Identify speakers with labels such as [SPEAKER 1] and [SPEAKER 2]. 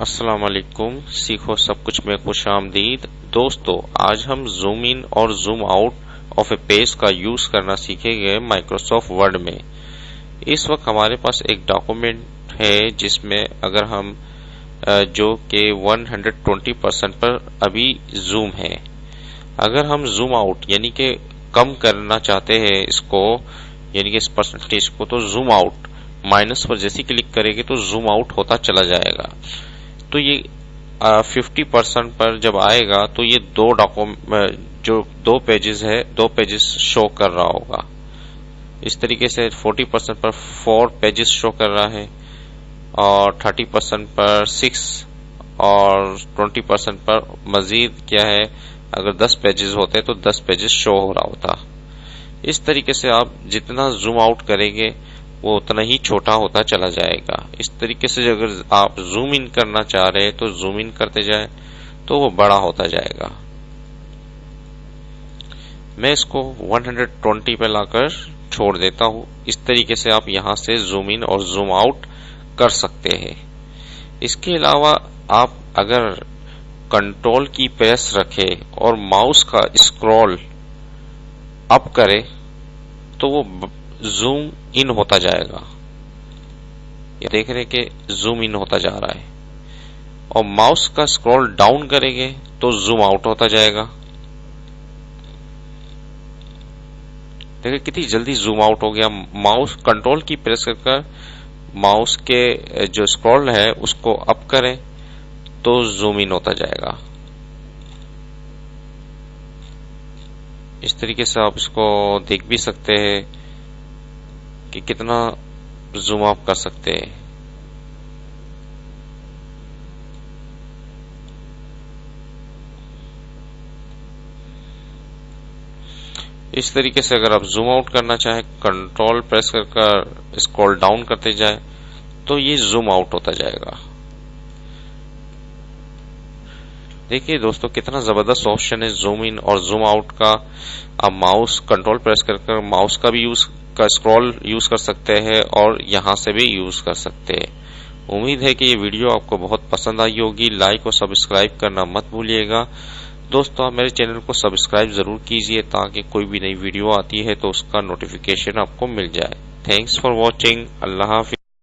[SPEAKER 1] अस्सलाम वालेकुम। सीखो सब कुछ में खुश आमदीद। दोस्तों, आज हम जूम इन और zoom out of A page का यूज करना सीखेंगे माइक्रोसॉफ्ट वर्ड में। इस वक्त हमारे पास एक डॉक्यूमेंट है जिसमें अगर हम जो कि 120% पर अभी जूम है, अगर हम जूम आउट यानी कि कम करना चाहते हैं इसको, यानी कि इस परसेंटेज को, तो जूम आउट माइनस पर जैसे क्लिक करेंगे तो जूम आउट होता चला जाएगा। तो ये 50% पर जब आएगा तो ये जो दो पेजेस है, दो पेजेस शो कर रहा होगा। इस तरीके से 40% पर 4 पेजेस शो कर रहा है, और 30% पर 6, और 20% पर मजीद क्या है, अगर 10 पेजेस होते तो 10 पेजेस शो हो रहा होता। इस तरीके से आप जितना जूम आउट करेंगे वो उतना ही छोटा होता चला जाएगा। इस तरीके से अगर आप जूम इन करना चाह रहे हैं तो जूम इन करते जाएं तो वो बड़ा होता जाएगा। मैं इसको 120 पे लाकर छोड़ देता हूं। इस तरीके से आप यहां से जूम इन और जूम आउट कर सकते हैं। इसके अलावा आप अगर कंट्रोल की प्रेस रखें और माउस का स्क्रॉल अप करें तो वो जूम इन होता जाएगा। ये देख रहे कि जूम इन होता जा रहा है, और माउस का स्क्रॉल डाउन करेंगे तो जूम आउट होता जाएगा। देखिए कितनी जल्दी जूम आउट हो गया। माउस कंट्रोल की प्रेस कर माउस के जो स्क्रॉल है उसको अप करें तो जूम इन होता जाएगा। इस तरीके से आप इसको देख भी सकते हैं कि कितना जूम अप कर सकते हैं। इस तरीके से अगर आप जूम आउट करना चाहें, कंट्रोल प्रेस कर स्क्रॉल डाउन करते जाए तो ये जूम आउट होता जाएगा। देखिए दोस्तों, कितना जबरदस्त ऑप्शन है जूम इन और जूम आउट का। आप माउस कंट्रोल प्रेस कर माउस का भी स्क्रॉल यूज कर सकते हैं और यहां से भी यूज कर सकते हैं। उम्मीद है कि ये वीडियो आपको बहुत पसंद आई होगी। लाइक और सब्सक्राइब करना मत भूलिएगा। दोस्तों, आप मेरे चैनल को सब्सक्राइब जरूर कीजिए ताकि कोई भी नई वीडियो आती है तो उसका नोटिफिकेशन आपको मिल जाए। Thanks for watching. Allah Hafiz.